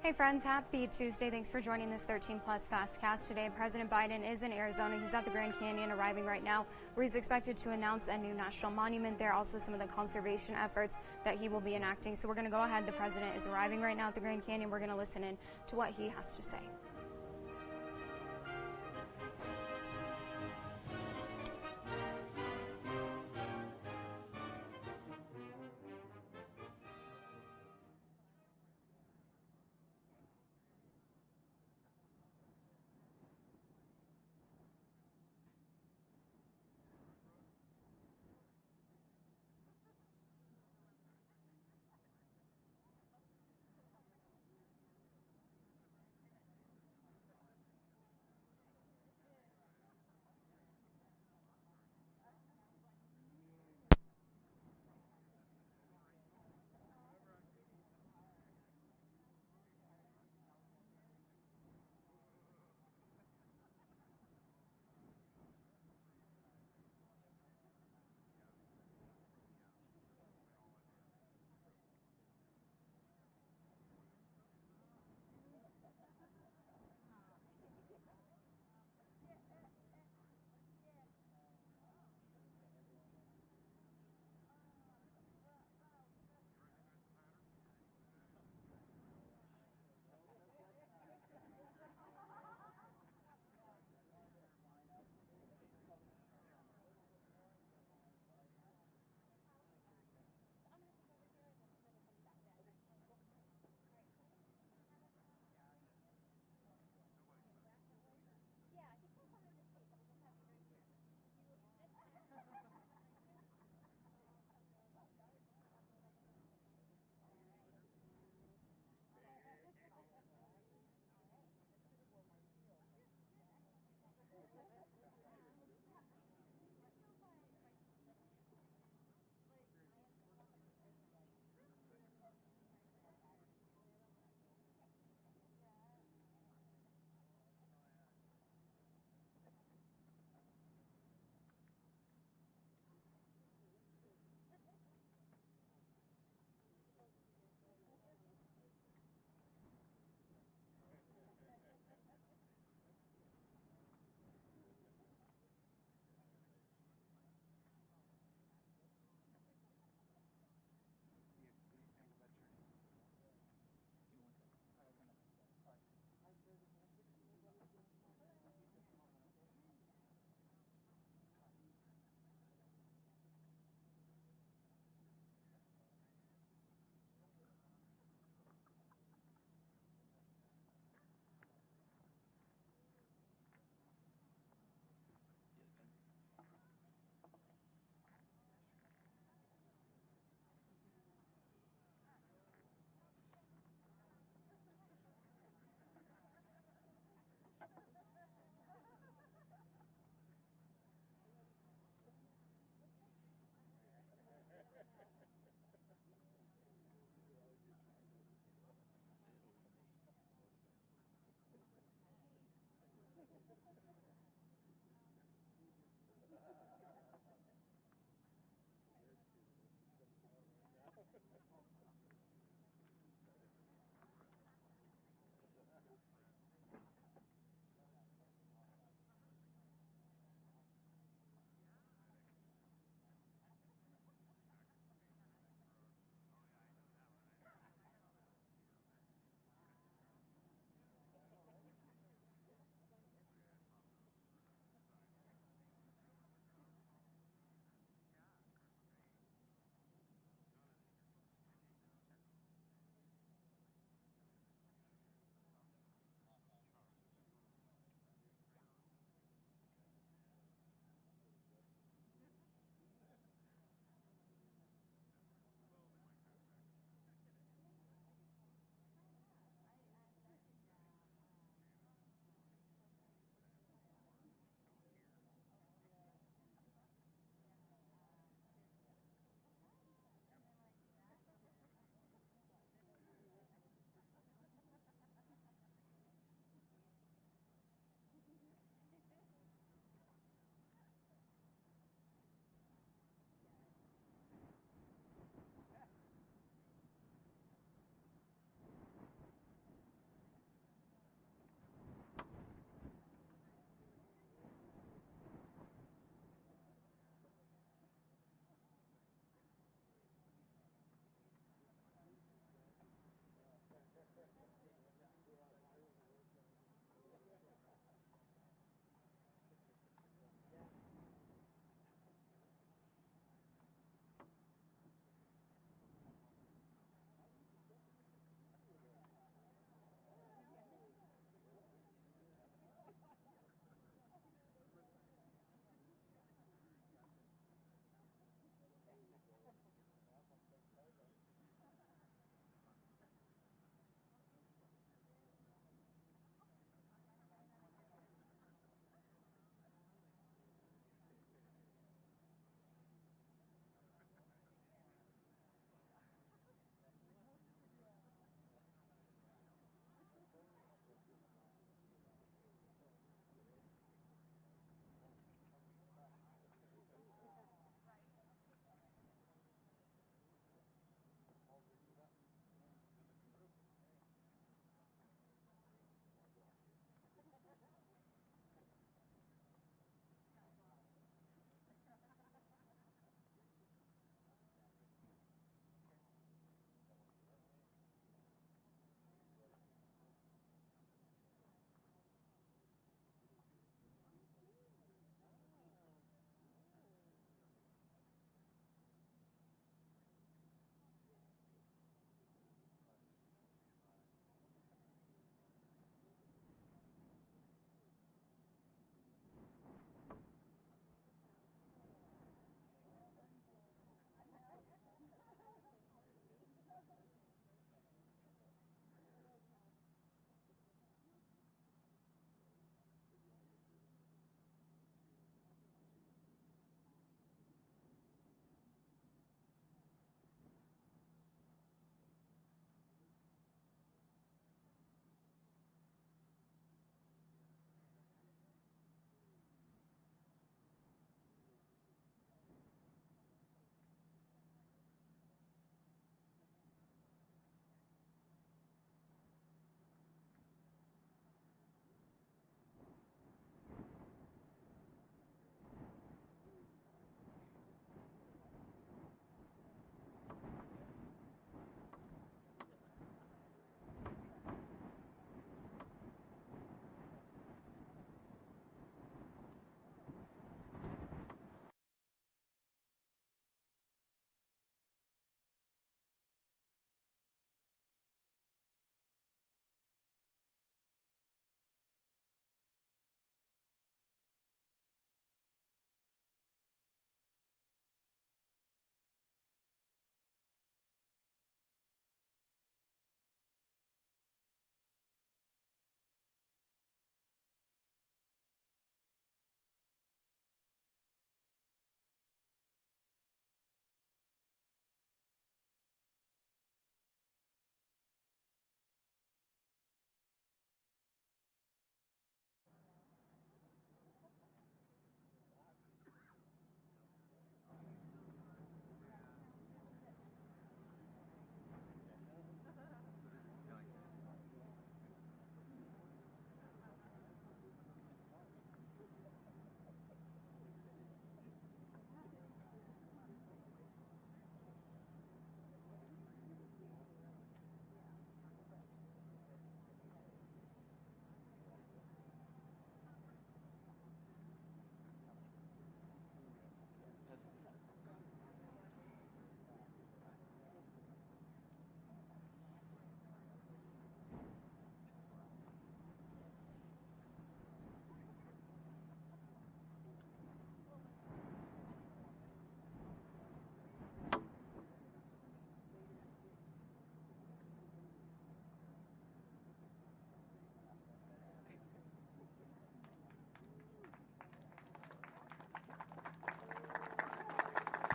Hey friends, happy Tuesday. Thanks for joining this 13 Plus FastCast today. President Biden is in Arizona. He's at the Grand Canyon arriving right now, where he's expected to announce a new national monument there. Also some of the conservation efforts that he will be enacting. So we're going to go ahead. The president is arriving right now at the Grand Canyon. We're going to listen in to what he has to say.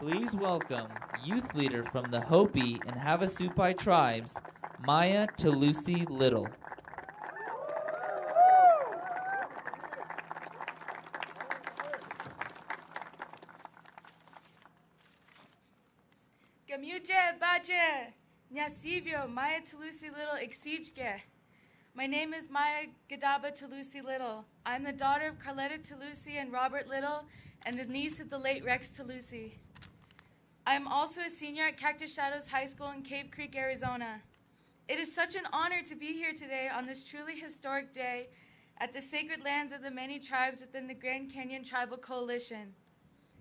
Please welcome youth leader from the Hopi and Havasupai tribes, Maya Talusi Little. Gamuje Baje, Nyasivyo, Maya Talusi Little Exijge. My name is Maya Gadaba Talusi Little. I'm the daughter of Carletta Talusi and Robert Little, and the niece of the late Rex Talusi. I am also a senior at Cactus Shadows High School in Cave Creek, Arizona. It is such an honor to be here today on this truly historic day at the sacred lands of the many tribes within the Grand Canyon Tribal Coalition.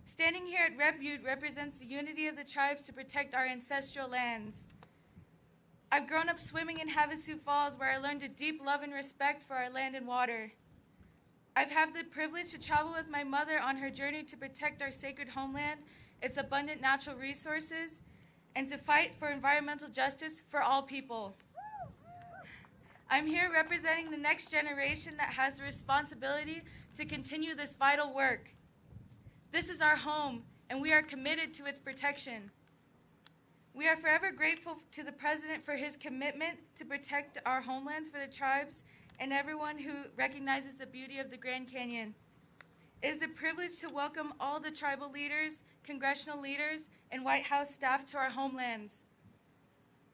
Standing here at Rep Butte represents the unity of the tribes to protect our ancestral lands. I've grown up swimming in Havasu Falls, where I learned a deep love and respect for our land and water. I've had the privilege to travel with my mother on her journey to protect our sacred homeland, its abundant natural resources, and to fight for environmental justice for all people. I'm here representing the next generation that has the responsibility to continue this vital work. This is our home, and we are committed to its protection. We are forever grateful to the President for his commitment to protect our homelands for the tribes and everyone who recognizes the beauty of the Grand Canyon. It is a privilege to welcome all the tribal leaders, congressional leaders, and White House staff to our homelands.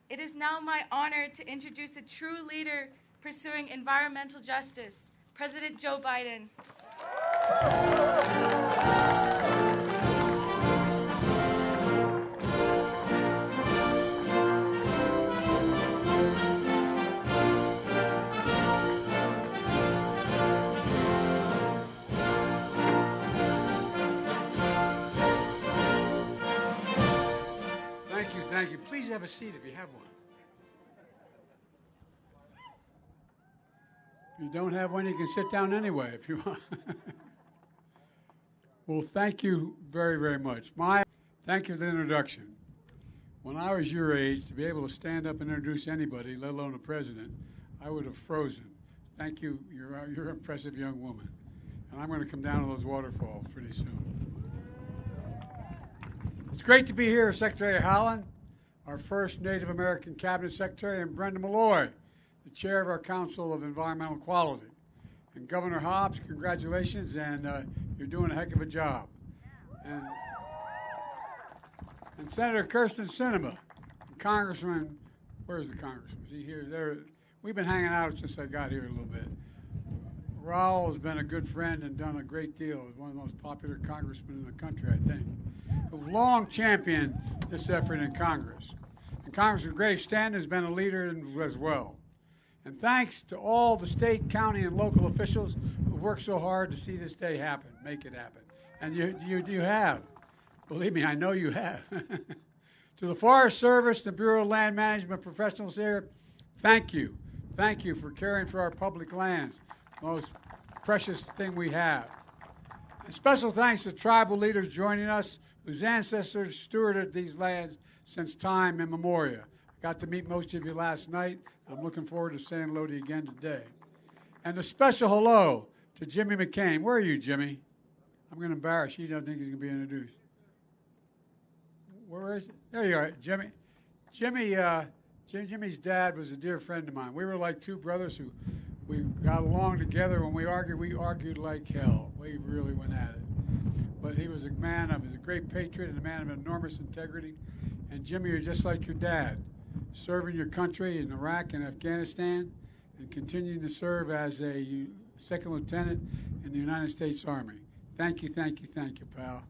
It is now my honor to introduce a true leader pursuing environmental justice, President Joe Biden. Thank you. Please have a seat if you have one. If you don't have one, you can sit down anyway if you want. Well, thank you very, very much. Thank you for the introduction. When I was your age, to be able to stand up and introduce anybody, let alone a president, I would have frozen. Thank you. You're an impressive young woman. And I'm going to come down to those waterfalls pretty soon. It's great to be here, Secretary Howland, our first Native American Cabinet Secretary, and Brenda Malloy, the chair of our Council of Environmental Quality. And Governor Hobbs, congratulations, and you're doing a heck of a job. And Senator Kirsten Sinema, Congressman, where's the congressman? Is he here? There. We've been hanging out since I got here a little bit. Raul has been a good friend and done a great deal. He's one of the most popular congressmen in the country, I think, who've long championed this effort in Congress. And Congressman Grace Stanton has been a leader as well. And thanks to all the state, county, and local officials who've worked so hard to see this day happen, make it happen. And you have. Believe me, I know you have. To the Forest Service, the Bureau of Land Management professionals here, thank you. Thank you for caring for our public lands, the most precious thing we have. And special thanks to tribal leaders joining us whose ancestors stewarded these lands since time immemorial. I got to meet most of you last night. I'm looking forward to saying hello to you again today. And a special hello to Jimmy McCain. Where are you, Jimmy? I'm going to embarrass you. You don't think he's going to be introduced. Where is it? There you are, Jimmy. Jimmy's dad was a dear friend of mine. We were like two brothers we got along together. When we argued like hell. We really went at it. But he was a great patriot and a man of enormous integrity. And Jimmy, you're just like your dad, serving your country in Iraq and Afghanistan and continuing to serve as a second lieutenant in the United States Army. Thank you, pal.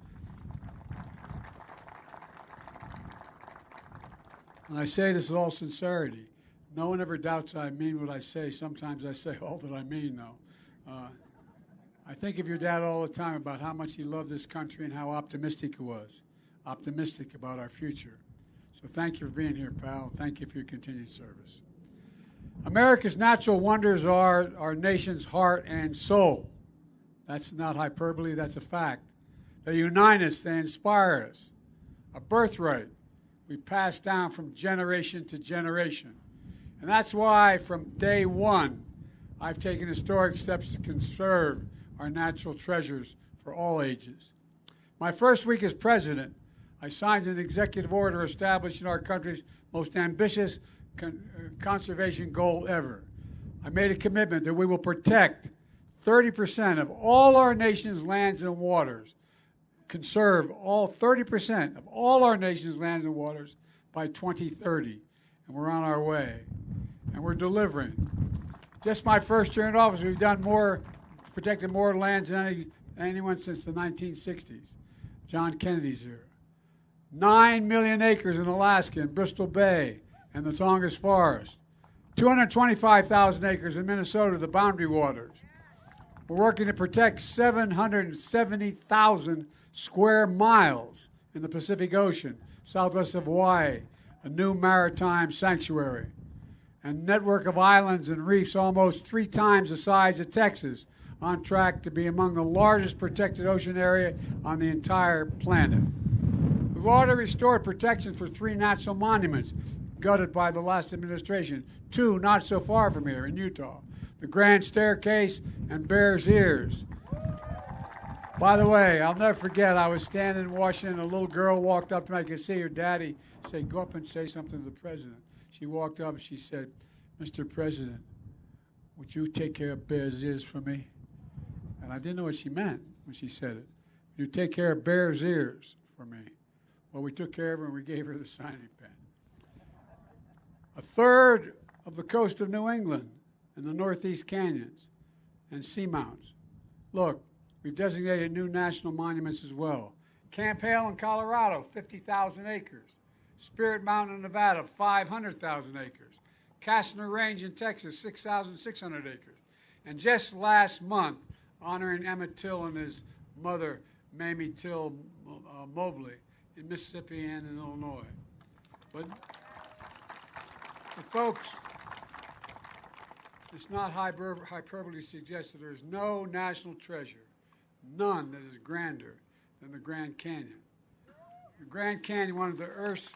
And I say this with all sincerity. No one ever doubts I mean what I say. Sometimes I say all that I mean, though. I think of your dad all the time about how much he loved this country and how optimistic he was, optimistic about our future. So thank you for being here, pal. Thank you for your continued service. America's natural wonders are our nation's heart and soul. That's not hyperbole, that's a fact. They unite us, they inspire us. A birthright we pass down from generation to generation. And that's why from day one, I've taken historic steps to conserve our natural treasures for all ages. My first week as president, I signed an executive order establishing our country's most ambitious conservation goal ever. I made a commitment that we will protect 30% of all our nation's lands and waters, conserve all 30% of all our nation's lands and waters by 2030. And we're on our way. And we're delivering. Just my first year in office, we've done more, protected more lands than anyone since the 1960s, John Kennedy's era. 9 million acres in Alaska and Bristol Bay and the Tongass Forest. 225,000 acres in Minnesota, the Boundary Waters. We're working to protect 770,000 square miles in the Pacific Ocean, southwest of Hawaii, a new maritime sanctuary, and network of islands and reefs almost 3 times the size of Texas, on track to be among the largest protected ocean area on the entire planet. We've already restored protection for 3 national monuments gutted by the last administration, 2 not so far from here in Utah, the Grand Staircase and Bears Ears. By the way, I'll never forget, I was standing in Washington, a little girl walked up to me, I could see her daddy say, go up and say something to the president. She walked up and she said, Mr. President, would you take care of Bears Ears for me? And I didn't know what she meant when she said it. You take care of Bears Ears for me. Well, we took care of her and we gave her the signing pen. A third of the coast of New England and the Northeast Canyons and seamounts. Look, we've designated new national monuments as well. Camp Hale in Colorado, 50,000 acres. Spirit Mountain in Nevada, 500,000 acres. Kastner Range in Texas, 6,600 acres. And just last month, honoring Emmett Till and his mother, Mamie Till Mobley, in Mississippi and in Illinois. But folks, it's not hyperbole to suggest that there is no national treasure, none that is grander than the Grand Canyon. The Grand Canyon, one of the Earth's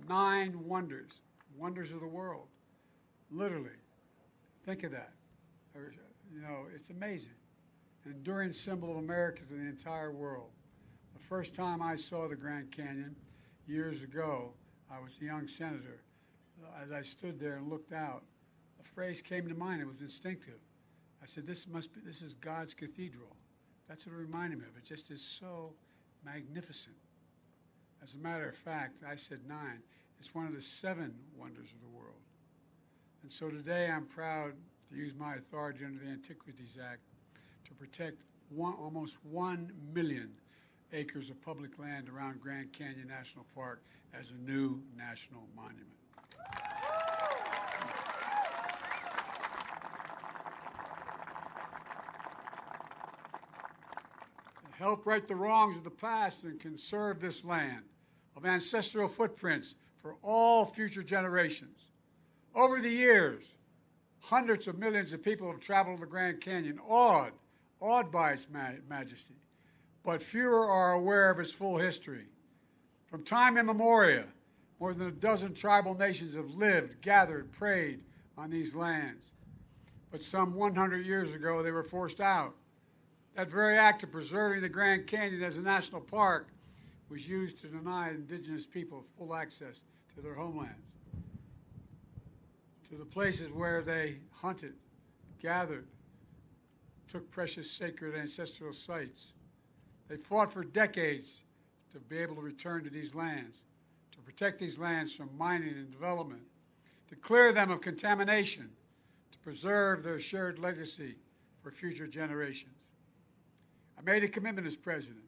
9 wonders, wonders of the world, literally. Think of that. You know, it's amazing. An enduring symbol of America to the entire world. The first time I saw the Grand Canyon years ago, I was a young senator. As I stood there and looked out, a phrase came to mind. It was instinctive. I said, this is God's cathedral. That's what it reminded me of. It just is so magnificent. As a matter of fact, I said 9. It's one of the 7 wonders of the world. And so today I'm proud to use my authority under the Antiquities Act to protect almost 1 million acres of public land around Grand Canyon National Park as a new national monument. To help right the wrongs of the past and conserve this land of ancestral footprints for all future generations. Over the years, hundreds of millions of people have traveled the Grand Canyon, awed by its majesty, but fewer are aware of its full history. From time immemorial, more than a dozen tribal nations have lived, gathered, prayed on these lands. But some 100 years ago, they were forced out. That very act of preserving the Grand Canyon as a national park was used to deny indigenous people full access to their homelands, to the places where they hunted, gathered, took precious sacred ancestral sites. They fought for decades to be able to return to these lands, to protect these lands from mining and development, to clear them of contamination, to preserve their shared legacy for future generations. I made a commitment as president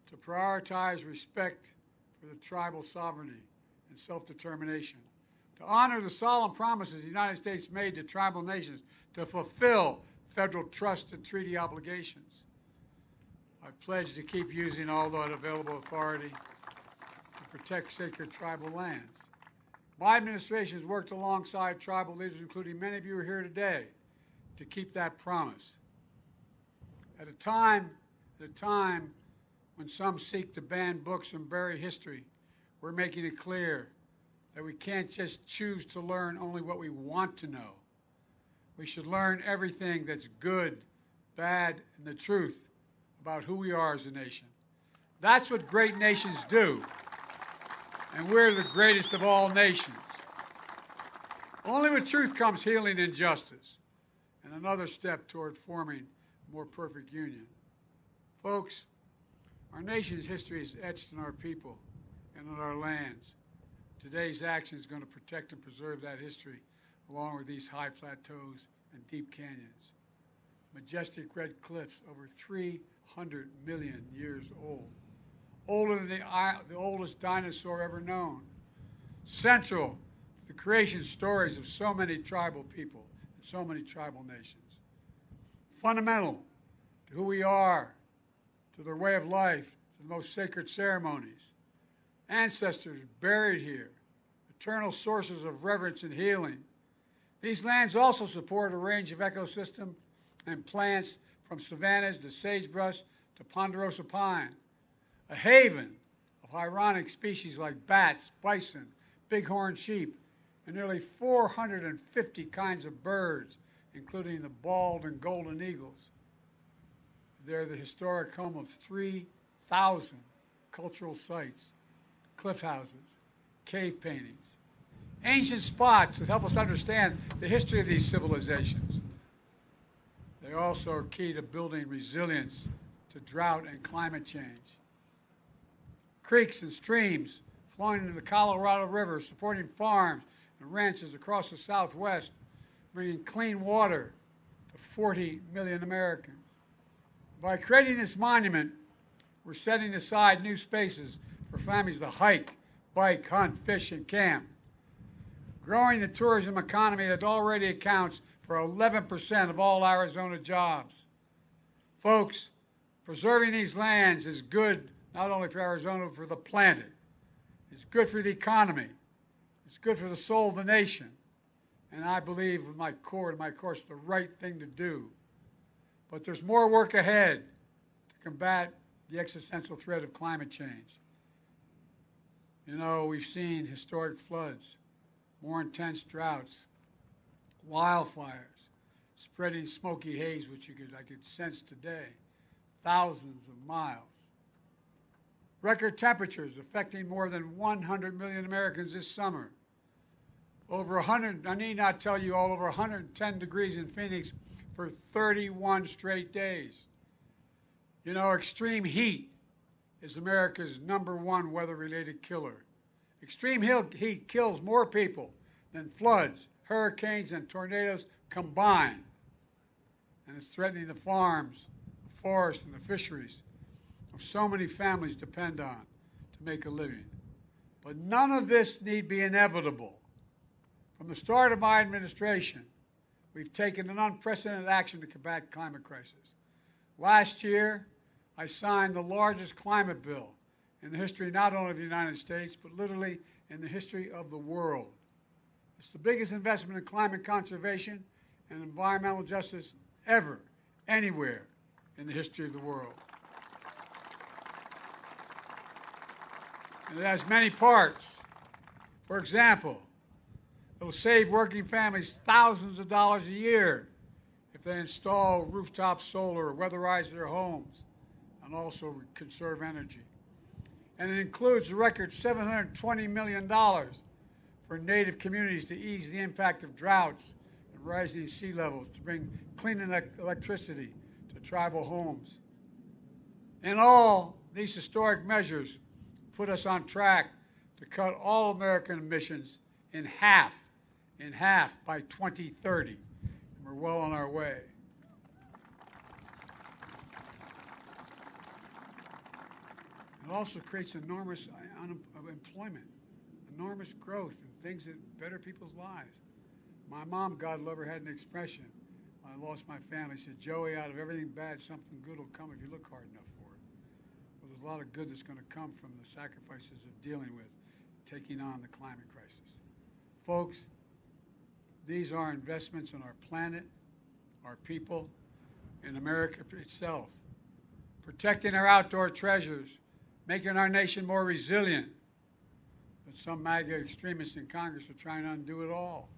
to prioritize respect for the tribal sovereignty and self-determination, to honor the solemn promises the United States made to tribal nations to fulfill federal trust and treaty obligations. I pledge to keep using all that available authority to protect sacred tribal lands. My administration has worked alongside tribal leaders, including many of you who are here today, to keep that promise. At a time when some seek to ban books and bury history, we're making it clear that we can't just choose to learn only what we want to know. We should learn everything that's good, bad, and the truth about who we are as a nation. That's what great nations do. And we're the greatest of all nations. Only with truth comes healing and justice, and another step toward forming a more perfect union. Folks, our nation's history is etched in our people and in our lands. Today's action is going to protect and preserve that history along with these high plateaus and deep canyons. Majestic red cliffs over 300 million years old. Older than the oldest dinosaur ever known. Central to the creation stories of so many tribal people and so many tribal nations. Fundamental to who we are, to their way of life, to the most sacred ceremonies. Ancestors buried here, eternal sources of reverence and healing. These lands also support a range of ecosystems and plants from savannas to sagebrush to ponderosa pine, a haven of ironic species like bats, bison, bighorn sheep, and nearly 450 kinds of birds, including the bald and golden eagles. They're the historic home of 3,000 cultural sites, cliff houses, cave paintings, ancient spots that help us understand the history of these civilizations. They also are key to building resilience to drought and climate change. Creeks and streams flowing into the Colorado River, supporting farms and ranches across the Southwest, bringing clean water to 40 million Americans. By creating this monument, we're setting aside new spaces for families to hike, bike, hunt, fish, and camp. Growing the tourism economy that already accounts for 11% of all Arizona jobs. Folks, preserving these lands is good not only for Arizona, but for the planet. It's good for the economy. It's good for the soul of the nation. And I believe with my core and my course, the right thing to do. But there's more work ahead to combat the existential threat of climate change. You know, we've seen historic floods, more intense droughts, wildfires, spreading smoky haze, which I could sense today, thousands of miles. Record temperatures affecting more than 100 million Americans this summer. Over 100, I need not tell you, all over 110 degrees in Phoenix for 31 straight days. You know, extreme heat is America's #1 weather-related killer. Extreme heat kills more people than floods, hurricanes, and tornadoes combined. And it's threatening the farms, the forests, and the fisheries so many families depend on to make a living. But none of this need be inevitable. From the start of my administration, we've taken an unprecedented action to combat climate crisis. Last year, I signed the largest climate bill in the history not only of the United States, but literally in the history of the world. It's the biggest investment in climate conservation and environmental justice ever, anywhere in the history of the world. And it has many parts. For example, it'll save working families thousands of dollars a year if they install rooftop solar or weatherize their homes, and also conserve energy. And it includes a record $720 million for Native communities to ease the impact of droughts and rising sea levels, to bring clean electricity to tribal homes. In all, these historic measures put us on track to cut all American emissions in half by 2030. And we're well on our way. It also creates enormous employment, enormous growth, and things that better people's lives. My mom, God love her, had an expression when I lost my family. She said, "Joey, out of everything bad, something good will come if you look hard enough for it." Well, there's a lot of good that's going to come from the sacrifices of dealing with taking on the climate crisis. Folks, these are investments in our planet, our people, in America itself. Protecting our outdoor treasures, making our nation more resilient. But some MAGA extremists in Congress are trying to undo it all.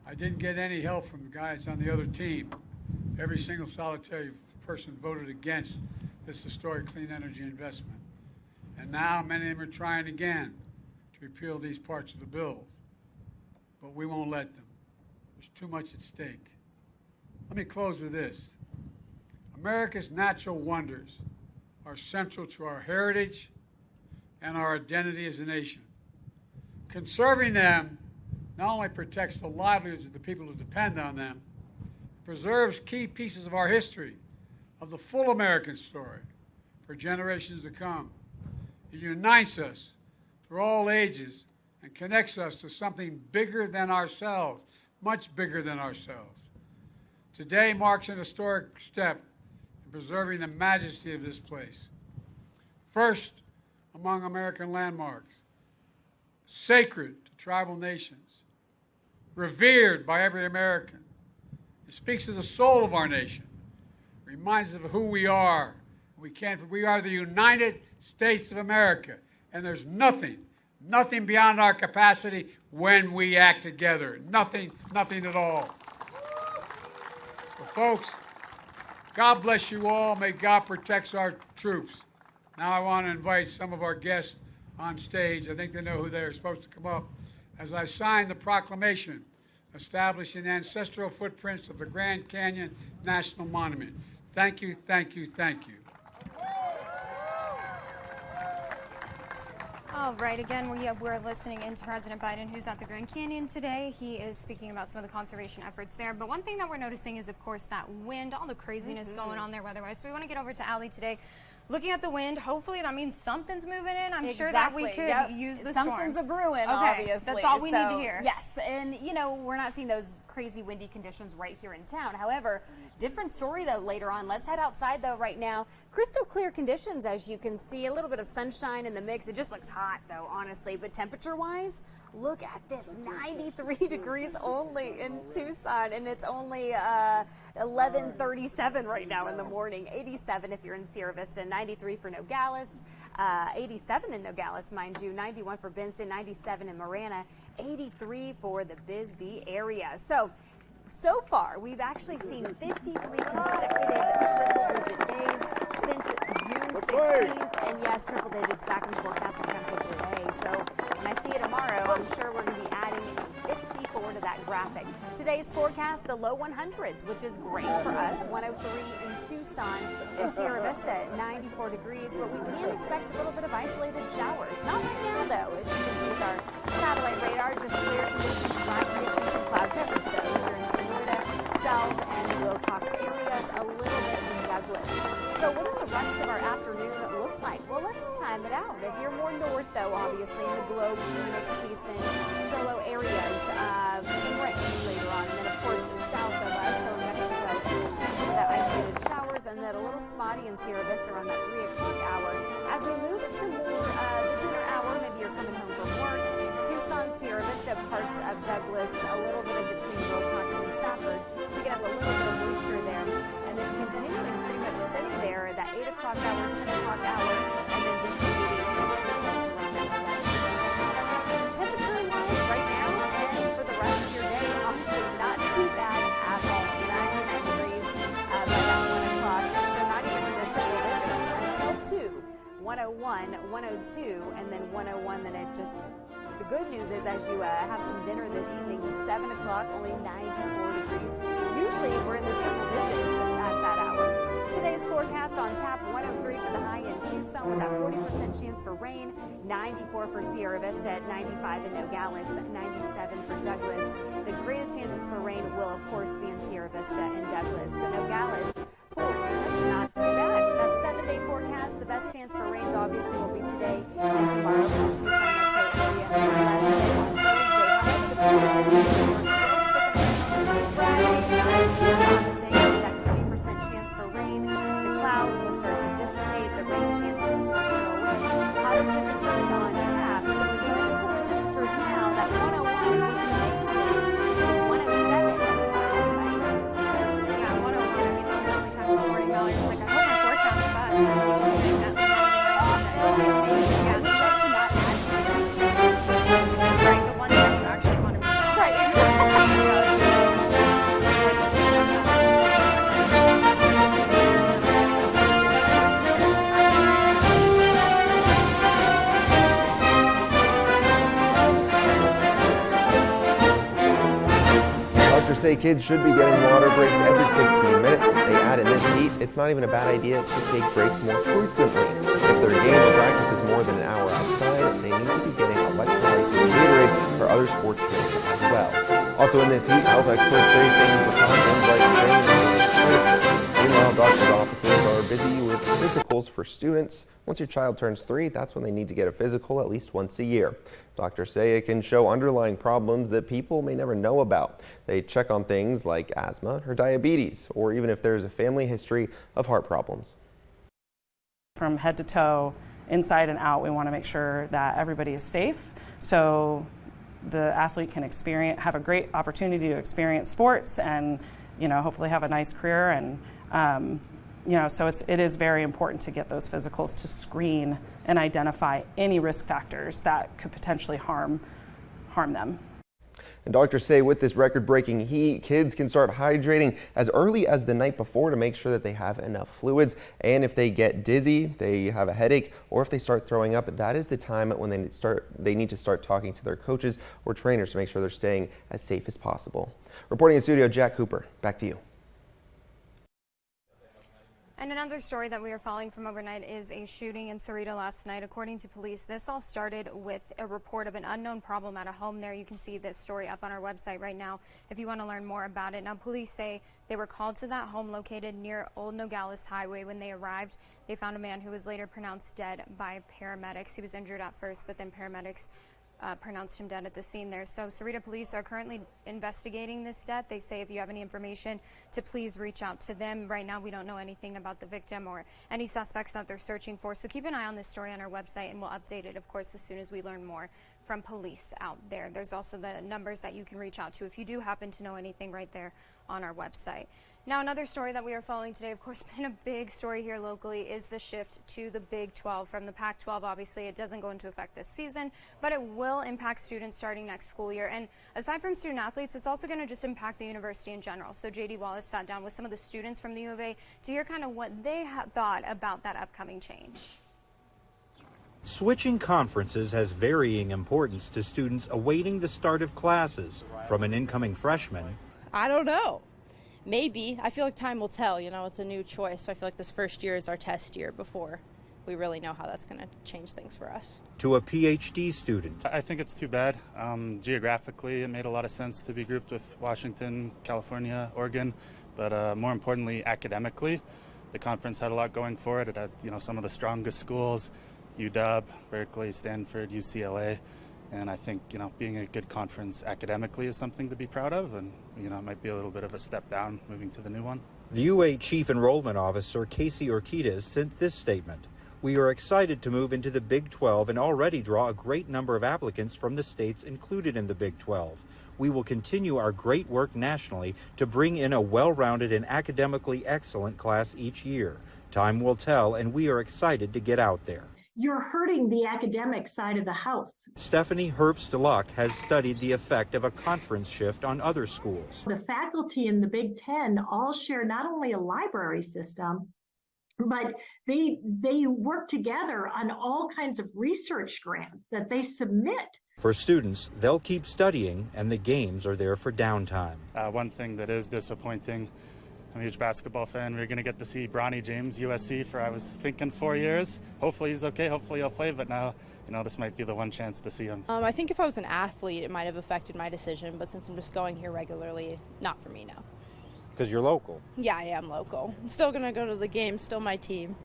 I didn't get any help from the guys on the other team. Every single solitary person voted against this historic clean energy investment. And now many of them are trying again to repeal these parts of the bills. But we won't let them. There's too much at stake. Let me close with this. America's natural wonders are central to our heritage and our identity as a nation. Conserving them not only protects the livelihoods of the people who depend on them, it preserves key pieces of our history, of the full American story, for generations to come. It unites us through all ages and connects us to something bigger than ourselves, much bigger than ourselves. Today marks an historic step in preserving the majesty of this place. First among American landmarks, sacred to tribal nations, revered by every American. It speaks to the soul of our nation, reminds us of who we are. We are the United States of America, and there's nothing beyond our capacity when we act together. Nothing at all. So folks, God bless you all. May God protect our troops. Now I want to invite some of our guests on stage. I think they know who they're supposed to come up. As I sign the proclamation establishing the ancestral footprints of the Grand Canyon National Monument. Thank you, thank you, thank you. All right, again, we're listening in to President Biden, who's at the Grand Canyon today. He is speaking about some of the conservation efforts there. But one thing that we're noticing is, of course, that wind, all the craziness going on there weather-wise. So we want to get over to Allie today. Looking at the wind, hopefully that means something's moving in. I'm sure that we could use the Something's storms. a brewing, Okay, obviously. that's all we need to hear. Yes, and we're not seeing those crazy windy conditions right here in town. However, different story though later on. Let's head outside though right now. Crystal clear conditions, as you can see. A little bit of sunshine in the mix. It just looks hot though, honestly. But temperature-wise, look at this, 93 degrees only in Tucson, and it's only 11:37 right now in the morning. 87 if you're in Sierra Vista, 93 for Nogales, 87 in Nogales, mind you, 91 for Benson, 97 in Marana, 83 for the Bisbee area. So far, we've actually seen 53 consecutive triple-digit days since June 16th. And yes, triple digits back in the forecast when it comes to today. So when I see you tomorrow, I'm sure we're going to be adding 54 to that graphic. Today's forecast, the low 100s, which is great for us. 103 in Tucson and Sierra Vista at 94 degrees. But we can expect a little bit of isolated showers. Not right now, though. As you can see with our satellite radar, just clear conditions, dry conditions, some cloud coverage, though. Here in Cells and Wilcox areas, a little bit in Douglas. So what does the rest of our afternoon look like? Well, let's time it out. If you're more north, though, obviously, in the Globe, Phoenix, Payson, Charlotte areas, some rain later on. And then, of course, south of us, so Mexico, seeing some of that isolated showers, and then a little spotty in Sierra Vista around that 3 o'clock hour. As we move into more the dinner hour, maybe you're coming home from work, Tucson, Sierra Vista, parts of Douglas, a little bit in between Wilcox and Safford, picking up a little bit of moisture there, and then continuing pretty much sitting there at that 8 o'clock hour, 10 o'clock hour, and then dissipating into around that 11. Temperature-wise right now, and for the rest of your day, honestly, not too bad at all. 99 degrees by about 1 o'clock, so not even in the triple digits until 2. 101, 102, and then 101, then it just... The good news is, as you have some dinner this evening, 7 o'clock, only 94 degrees. Usually, we're in the triple digits at that hour. Today's forecast on tap, 103 for the high in Tucson with that 40% chance for rain, 94 for Sierra Vista, 95 in Nogales, 97 for Douglas. The greatest chances for rain will, of course, be in Sierra Vista and Douglas, but Nogales, 40s. That's not too bad. With that 7-day forecast, the best chance for rains obviously will be today and tomorrow from Tucson metro area. Last day on Thursday, however, the probability we're still sticking around Friday, not too promising. That 20% chance for rain. The clouds will start to dissipate. The rain chances will start to go away. Hotter temperatures on tap. So enjoy the cooler temperatures now. That 101 is looking amazing. It's 107. Yeah, 101. I mean, that was the only time this morning, Valerie was like, I hope my forecast is bad. Yeah, we'd love to not add to this. Right, the one that you actually want to be. Right, exactly. say kids should be getting water breaks every 15 minutes. They add in this heat, it's not even a bad idea to take breaks more frequently. If their game or practice is more than an hour outside, they need to be getting electrolytes or Gatorade or other sports drinks as well. Also in this heat, health experts say taking precautions like staying in. Meanwhile, doctors' offices are busy with physicals for students. Once your child turns 3, that's when they need to get a physical at least once a year. Doctors say it can show underlying problems that people may never know about. They check on things like asthma or diabetes, or even if there's a family history of heart problems. From head to toe, inside and out, we want to make sure that everybody is safe, so the athlete can have a great opportunity to experience sports and, hopefully have a nice career. And so it is very important to get those physicals to screen and identify any risk factors that could potentially harm them. And doctors say with this record-breaking heat, kids can start hydrating as early as the night before to make sure that they have enough fluids. And if they get dizzy, they have a headache, or if they start throwing up, that is the time when they need to start talking to their coaches or trainers to make sure they're staying as safe as possible. Reporting in studio, Jack Cooper, back to you. And another story that we are following from overnight is a shooting in Cerrito last night. According to police, this all started with a report of an unknown problem at a home there. You can see this story up on our website right now if you want to learn more about it. Now, police say they were called to that home located near Old Nogales Highway. When they arrived, they found a man who was later pronounced dead by paramedics. He was injured at first, but then paramedics pronounced him dead at the scene there. So Cerrito police are currently investigating this death. They say if you have any information to please reach out to them. Right now we don't know anything about the victim or any suspects that they're searching for. So keep an eye on this story on our website and we'll update it, of course, as soon as we learn more from police out there. There's also the numbers that you can reach out to if you do happen to know anything right there on our website. Now, another story that we are following today, of course, been a big story here locally, is the shift to the Big 12 from the Pac-12. Obviously, it doesn't go into effect this season, but it will impact students starting next school year. And aside from student athletes, it's also going to just impact the university in general. So J.D. Wallace sat down with some of the students from the U of A to hear kind of what they thought about that upcoming change. Switching conferences has varying importance to students awaiting the start of classes. From an incoming freshman, I don't know. Maybe. I feel like time will tell. It's a new choice. So I feel like this first year is our test year before we really know how that's going to change things for us. To a PhD student. I think it's too bad. Geographically, it made a lot of sense to be grouped with Washington, California, Oregon. But more importantly, academically, the conference had a lot going for it. It had, some of the strongest schools, UW, Berkeley, Stanford, UCLA. And I think, being a good conference academically is something to be proud of. And, it might be a little bit of a step down moving to the new one. The UA Chief Enrollment Officer, Casey Orquidez, sent this statement. We are excited to move into the Big 12 and already draw a great number of applicants from the states included in the Big 12. We will continue our great work nationally to bring in a well-rounded and academically excellent class each year. Time will tell, and we are excited to get out there. You're hurting the academic side of the house. Stephanie Herbst-Deluck has studied the effect of a conference shift on other schools. The faculty in the Big Ten all share not only a library system, but they work together on all kinds of research grants that they submit. For students, they'll keep studying, and the games are there for downtime. One thing that is disappointing, I'm a huge basketball fan. We're going to get to see Bronny James, USC, for I was thinking 4 years. Hopefully he's okay. Hopefully he'll play. But now, this might be the one chance to see him. I think if I was an athlete, it might have affected my decision. But since I'm just going here regularly, not for me now. Because you're local. Yeah, I am local. I'm still going to go to the game, still my team.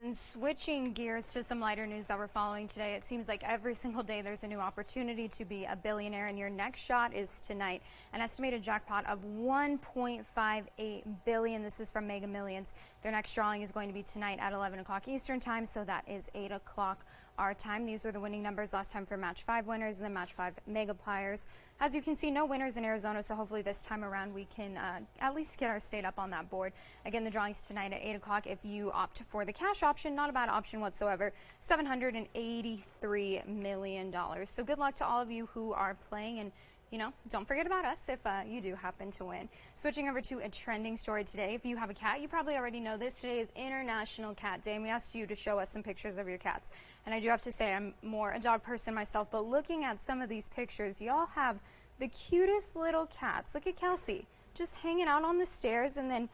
And switching gears to some lighter news that we're following today, it seems like every single day there's a new opportunity to be a billionaire, and your next shot is tonight. An estimated jackpot of $1.58 billion. This is from Mega Millions. Their next drawing is going to be tonight at 11 o'clock Eastern time, so that is 8 o'clock our time. These were the winning numbers last time for Match 5 winners and the Match 5 Mega Pliers. As you can see, no winners in Arizona, so hopefully this time around we can at least get our state up on that board. Again, the drawing's tonight at 8 o'clock. If you opt for the cash option, not a bad option whatsoever, $783 million. So good luck to all of you who are playing, and you know, don't forget about us if you do happen to win. Switching over to a trending story today. If you have a cat, you probably already know this. Today is International Cat Day, and we asked you to show us some pictures of your cats. And I do have to say, I'm more a dog person myself, but looking at some of these pictures, y'all have the cutest little cats. Look at Kelsey, just hanging out on the stairs, and then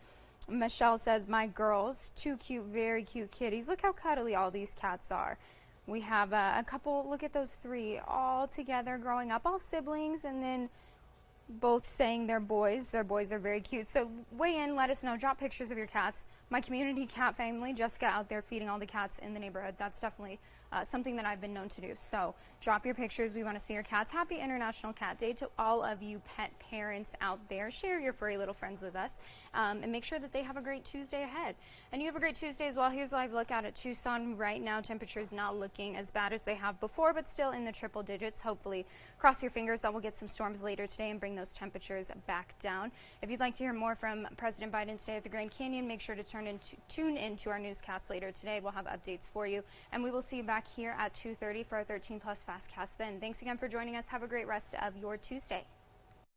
Michelle says, my girls, 2 cute, very cute kitties. Look how cuddly all these cats are. We have a couple, look at those 3 all together growing up, all siblings, and then both saying they're boys. Their boys are very cute. So weigh in, let us know, drop pictures of your cats. My community cat family, Jessica out there feeding all the cats in the neighborhood. That's definitely something that I've been known to do. So drop your pictures. We want to see your cats. Happy International Cat Day to all of you pet parents out there. Share your furry little friends with us, and make sure that they have a great Tuesday ahead. And you have a great Tuesday as well. Here's a live look out at Tucson right now. Temperatures not looking as bad as they have before, but still in the triple digits. Hopefully, cross your fingers that we'll get some storms later today and bring those temperatures back down. If you'd like to hear more from President Biden today at the Grand Canyon, make sure to tune into our newscast later today. We'll have updates for you, and we will see you back here at 2:30 for our 13 Plus FastCast then. Thanks again for joining us. Have a great rest of your Tuesday.